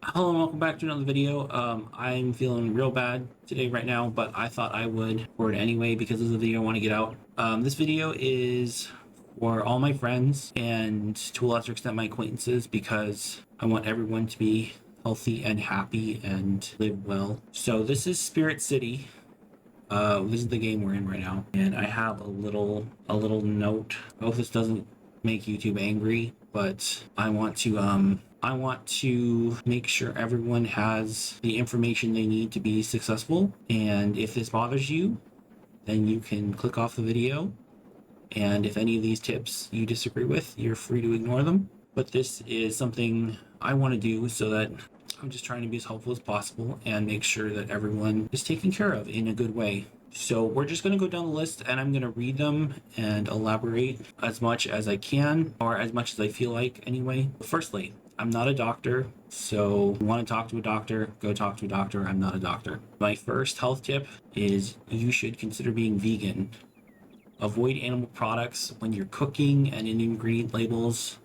Hello and welcome back to another video. I'm feeling real bad today right now, but I thought I would record anyway because this is a video I want to get out. This video is for all my friends and to a lesser extent my acquaintances because I want everyone to be healthy and happy and live well. So this is Spirit City. This is the game we're in right now, and I have a little note. I hope this doesn't make YouTube angry, but I want to make sure everyone has the information they need to be successful. And if this bothers you, then you can click off the video. And if any of these tips you disagree with, you're free to ignore them. But this is something I want to do so that I'm just trying to be as helpful as possible and make sure that everyone is taken care of in a good way. So we're just going to go down the list and I'm going to read them and elaborate as much as I can, or as much as I feel like anyway. Firstly, I'm not a doctor, so if you want to talk to a doctor, go talk to a doctor. I'm not a doctor. My first health tip is you should consider being vegan. Avoid animal products when you're cooking and in ingredient labels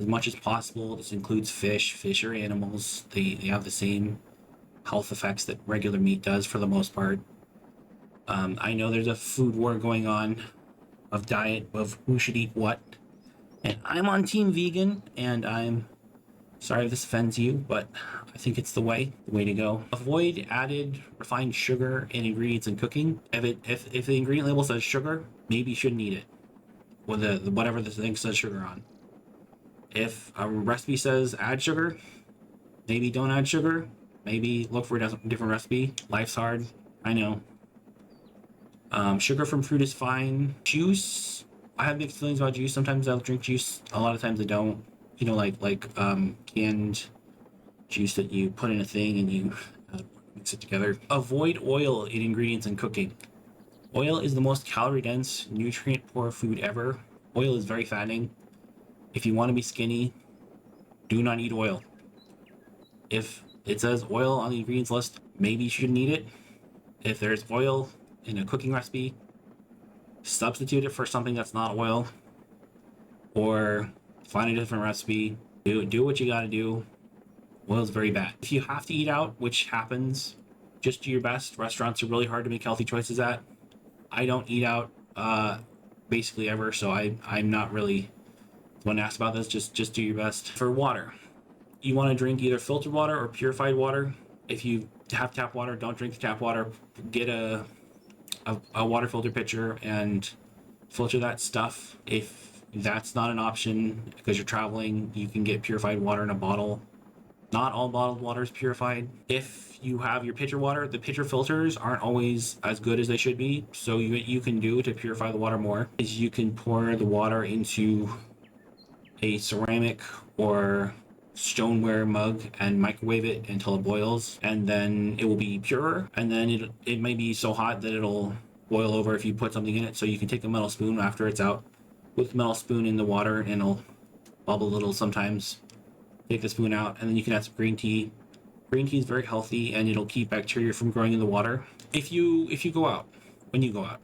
as much as possible. This includes fish. Fish are animals. They have the same health effects that regular meat does for the most part. I know there's a food war going on of diet of who should eat what, and I'm on team vegan, and I'm sorry if this offends you, but I think it's the way to go. Avoid added refined sugar in ingredients in cooking. If the ingredient label says sugar, maybe you shouldn't eat it. Or the whatever the thing says sugar on. If a recipe says add sugar, maybe don't add sugar. Maybe look for a different recipe. Life's hard, I know. Sugar from fruit is fine. Juice, I have mixed feelings about juice. Sometimes I'll drink juice. A lot of times I don't. You know, like canned juice that you put in a thing and you mix it together. Avoid oil in ingredients in cooking. Oil is the most calorie dense, nutrient poor food ever. Oil is very fattening. If you want to be skinny, do not eat oil. If it says oil on the ingredients list, maybe you shouldn't eat it. If there's oil in a cooking recipe, substitute it for something that's not oil, or find a different recipe. Do what you gotta do. Oil's very bad. If you have to eat out, which happens, just do your best. Restaurants are really hard to make healthy choices at. I don't eat out basically ever, so I'm not really the one asked about this. Just do your best. For water, you want to drink either filtered water or purified water. If you have tap water, don't drink the tap water. Get a water filter pitcher and filter that stuff. If that's not an option because you're traveling, you can get purified water in a bottle. Not all bottled water is purified. If you have your pitcher water, the pitcher filters aren't always as good as they should be. So you can do to purify the water more is you can pour the water into a ceramic or stoneware mug and microwave it until it boils, and then it will be purer. And then it may be so hot that it'll boil over if you put something in it. So you can take a metal spoon after it's out, put the metal spoon in the water, and it'll bubble a little sometimes. Take the spoon out, and then you can add some green tea. Green tea is very healthy, and it'll keep bacteria from growing in the water. If you go out, when you go out,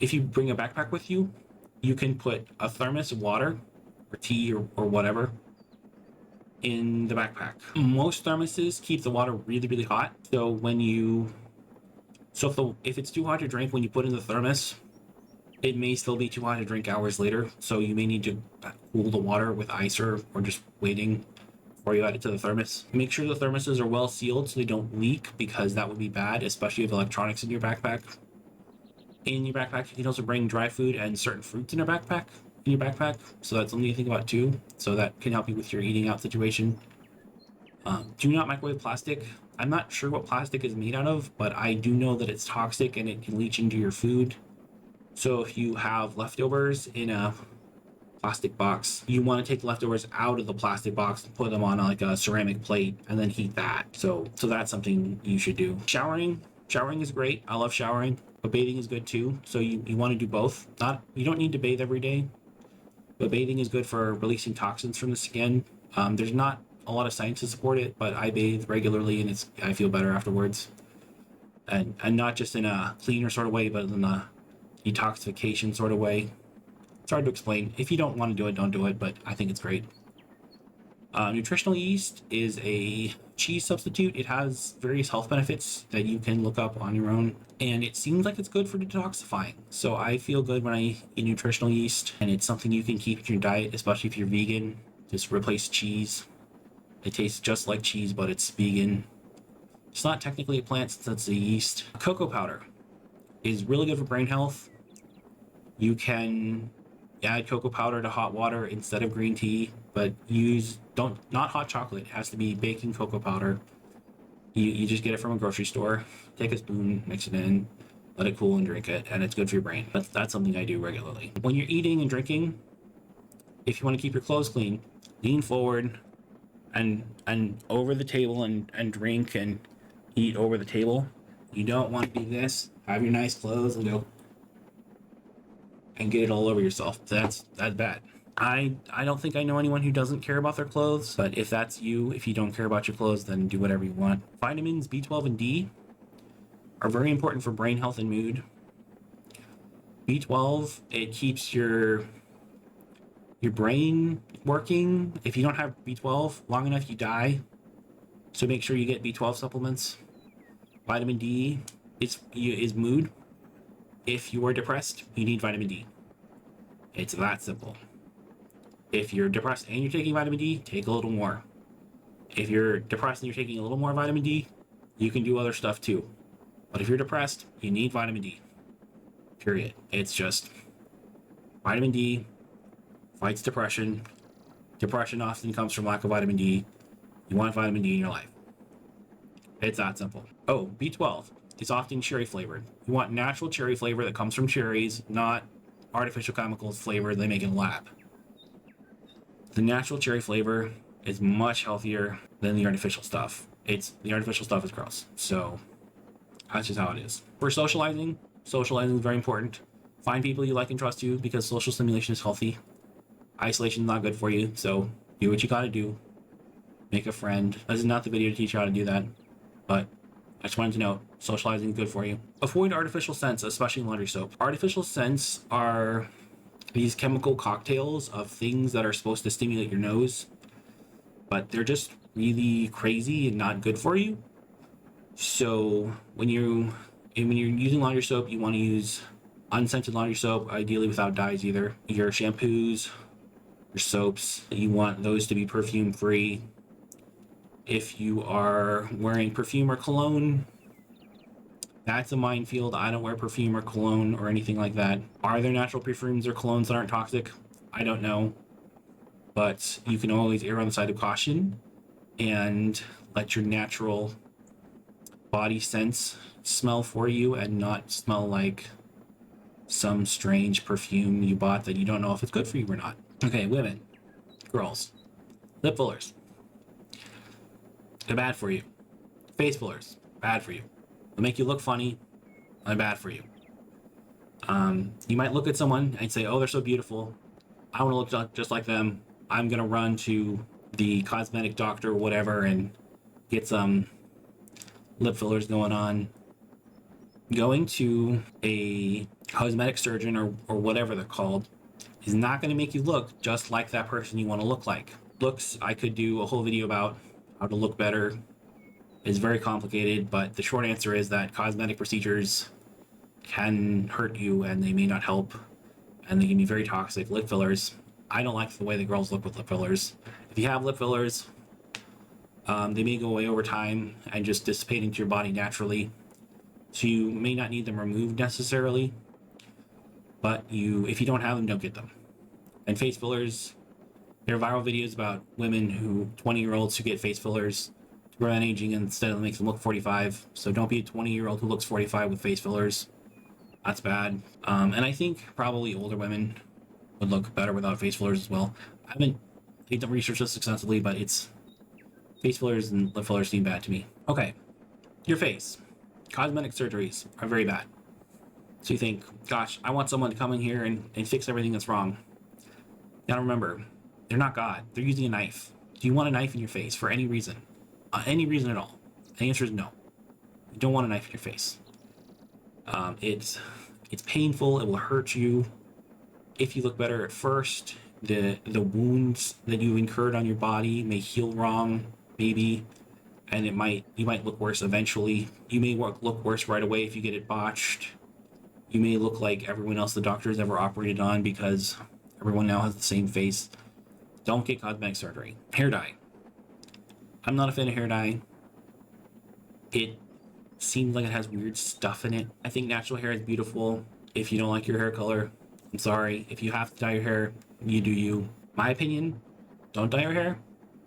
if you bring a backpack with you, you can put a thermos of water or tea or whatever in the backpack. Most thermoses keep the water really, really hot. So if it's too hot to drink when you put in the thermos, it may still be too hot to drink hours later. So you may need to cool the water with ice or just waiting before you add it to the thermos. Make sure the thermoses are well sealed so they don't leak, because that would be bad, especially with electronics in your backpack. In your backpack, you can also bring dry food and certain fruits in your backpack. So that's something to think about too. So that can help you with your eating out situation. Do not microwave plastic. I'm not sure what plastic is made out of, but I do know that it's toxic and it can leach into your food. So if you have leftovers in a plastic box, you want to take the leftovers out of the plastic box and put them on like a ceramic plate and then heat that. So that's something you should do. Showering is great. I love showering, but bathing is good too. So you want to do both. You don't need to bathe every day, but bathing is good for releasing toxins from the skin. There's not a lot of science to support it, but I bathe regularly and I feel better afterwards. And not just in a cleaner sort of way, but in a detoxification sort of way. It's hard to explain. If you don't want to do it, don't do it, but I think it's great. Nutritional yeast is a cheese substitute. It has various health benefits that you can look up on your own, and it seems like it's good for detoxifying. So I feel good when I eat nutritional yeast, and it's something you can keep in your diet, especially if you're vegan. Just replace cheese. It tastes just like cheese, but it's vegan. It's not technically a plant since it's a yeast. Cocoa powder is really good for brain health. You can add cocoa powder to hot water instead of green tea, but not hot chocolate. It has to be baking cocoa powder. You just get it from a grocery store. Take a spoon, mix it in, let it cool, and drink it, and it's good for your brain. That's something I do regularly. When you're eating and drinking, if you want to keep your clothes clean, lean forward and over the table and drink and eat over the table. You don't want to do this. Have your nice clothes and go and get it all over yourself. That's bad. I don't think I know anyone who doesn't care about their clothes, but if that's you, if you don't care about your clothes, then do whatever you want. Vitamins B12 and D are very important for brain health and mood. B12, it keeps your brain working. If you don't have B12 long enough, you die. So make sure you get B12 supplements. Vitamin D is mood. If you are depressed, you need vitamin D. It's that simple. If you're depressed and you're taking vitamin D, take a little more. If you're depressed and you're taking a little more vitamin D, you can do other stuff too. But if you're depressed, you need vitamin D. Period. It's just vitamin D fights depression. Depression often comes from lack of vitamin D. You want vitamin D in your life. It's that simple. Oh, B12 is often cherry flavored. You want natural cherry flavor that comes from cherries, not artificial chemicals flavor they make in a lab. The natural cherry flavor is much healthier than the artificial stuff. The artificial stuff is gross. So that's just how it is. For socializing is very important. Find people you like and trust you because social stimulation is healthy. Isolation is not good for you, so do what you gotta do. Make a friend. This is not the video to teach you how to do that, but I just wanted to know, socializing is good for you. Avoid artificial scents, especially laundry soap. Artificial scents are these chemical cocktails of things that are supposed to stimulate your nose, but they're just really crazy and not good for you. So when you're using laundry soap, you want to use unscented laundry soap, ideally without dyes either. Your shampoos, your soaps, you want those to be perfume free. If you are wearing perfume or cologne, that's a minefield. I don't wear perfume or cologne or anything like that. Are there natural perfumes or colognes that aren't toxic? I don't know. But you can always err on the side of caution and let your natural body scents smell for you and not smell like some strange perfume you bought that you don't know if it's good for you or not. Okay, women, girls, lip fillers. They're bad for you. Face fillers, bad for you. They'll make you look funny. They're bad for you. You might look at someone and say, oh, they're so beautiful. I want to look just like them. I'm going to run to the cosmetic doctor or whatever and get some lip fillers going on. Going to a cosmetic surgeon or whatever they're called is not going to make you look just like that person you want to look like. Looks, I could do a whole video about how to look better. It's very complicated, but the short answer is that cosmetic procedures can hurt you and they may not help, and they can be very toxic. Lip fillers, I don't like the way the girls look with lip fillers. If you have lip fillers, they may go away over time and just dissipate into your body naturally. So you may not need them removed necessarily, but if you don't have them, don't get them. And face fillers, there are viral videos about women 20-year-olds who get face fillers to prevent aging instead of makes them look 45. So don't be a 20-year-old who looks 45 with face fillers. That's bad. And I think probably older women would look better without face fillers as well. I haven't researched this extensively, but face fillers and lip fillers seem bad to me. Okay, your face. Cosmetic surgeries are very bad. So you think, gosh, I want someone to come in here and fix everything that's wrong. Now remember, they're not God. They're using a knife. Do you want a knife in your face for any reason? Any reason at all? The answer is no. You don't want a knife in your face. It's painful. It will hurt you. If you look better at first, the wounds that you incurred on your body may heal wrong, maybe, and you might look worse eventually. You may look worse right away if you get it botched. You may look like everyone else the doctor has ever operated on because everyone now has the same face. Don't get cosmetic surgery. Hair dye. I'm not a fan of hair dye. It seems like it has weird stuff in it. I think natural hair is beautiful. If you don't like your hair color, I'm sorry. If you have to dye your hair, you do you. My opinion, don't dye your hair.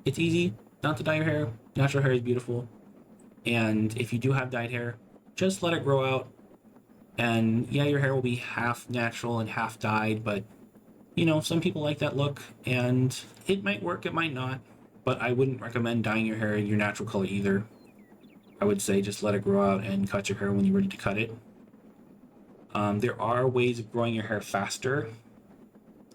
It's easy not to dye your hair. Natural hair is beautiful. And if you do have dyed hair, just let it grow out. And yeah, your hair will be half natural and half dyed, but you know, some people like that look, and it might work, it might not. But I wouldn't recommend dyeing your hair your natural color either. I would say just let it grow out and cut your hair when you're ready to cut it. There are ways of growing your hair faster,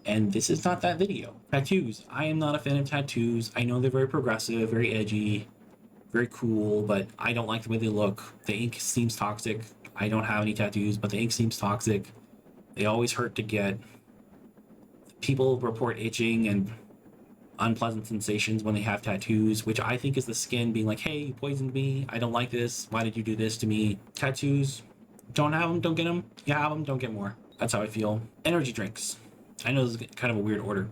and this is not that video. Tattoos. I am not a fan of tattoos. I know they're very progressive, very edgy, very cool, but I don't like the way they look. The ink seems toxic. I don't have any tattoos, but the ink seems toxic. They always hurt to get. People report itching and unpleasant sensations when they have tattoos, which I think is the skin being like, hey, you poisoned me. I don't like this. Why did you do this to me? Tattoos, don't have them, don't get them. You have them, don't get more. That's how I feel. Energy drinks. I know this is kind of a weird order.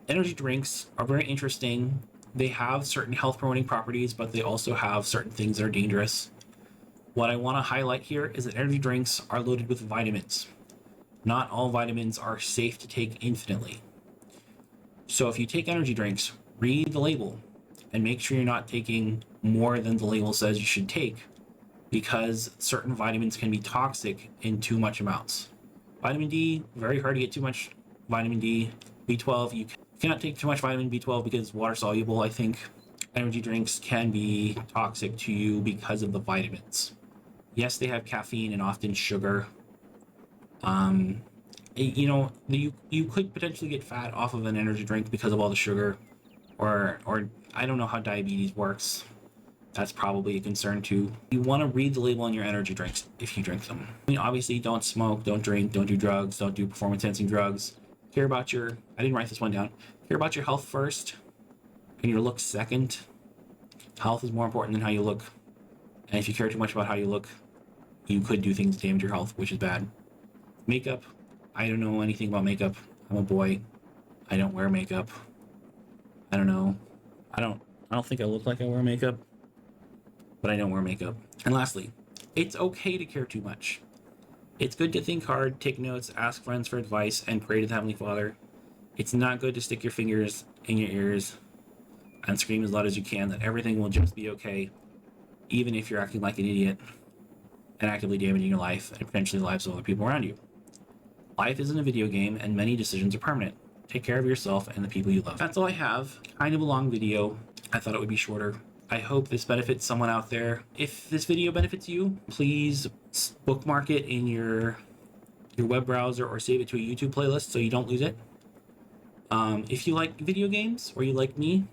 Energy drinks are very interesting. They have certain health promoting properties, but they also have certain things that are dangerous. What I want to highlight here is that energy drinks are loaded with vitamins. Not all vitamins are safe to take infinitely. So if you take energy drinks, read the label and make sure you're not taking more than the label says you should take, because certain vitamins can be toxic in too much amounts. Vitamin D, very hard to get too much vitamin D. B12, you cannot take too much vitamin B12 because it's water soluble. I think energy drinks can be toxic to you because of the vitamins. Yes, they have caffeine and often sugar. You know, you could potentially get fat off of an energy drink because of all the sugar, or I don't know how diabetes works. That's probably a concern too. You want to read the label on your energy drinks if you drink them. I mean, obviously, don't smoke, don't drink, don't do drugs, don't do performance-enhancing drugs. Care about your, I didn't write this one down. Care about your health first, and your looks second. Health is more important than how you look. And if you care too much about how you look, you could do things to damage your health, which is bad. Makeup. I don't know anything about makeup. I'm a boy. I don't wear makeup. I don't know. I don't think I look like I wear makeup, but I don't wear makeup. And lastly, it's okay to care too much. It's good to think hard, take notes, ask friends for advice, and pray to the Heavenly Father. It's not good to stick your fingers in your ears and scream as loud as you can that everything will just be okay, even if you're acting like an idiot and actively damaging your life and potentially the lives of other people around you. Life isn't a video game, and many decisions are permanent. Take care of yourself and the people you love. That's all I have. Kind of a long video. I thought it would be shorter. I hope this benefits someone out there. If this video benefits you, please bookmark it in your web browser or save it to a YouTube playlist so you don't lose it. If you like video games or you like me,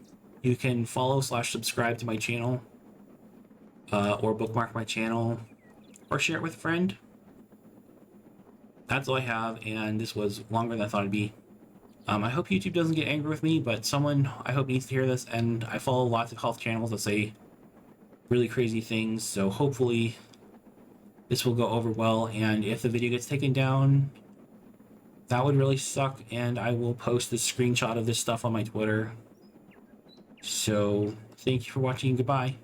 you can follow/subscribe to my channel, or bookmark my channel, or share it with a friend. That's all I have, and this was longer than I thought it'd be. I hope YouTube doesn't get angry with me, but someone I hope needs to hear this, and I follow lots of health channels that say really crazy things, so hopefully this will go over well, and if the video gets taken down, that would really suck, and I will post the screenshot of this stuff on my Twitter. So, thank you for watching, goodbye.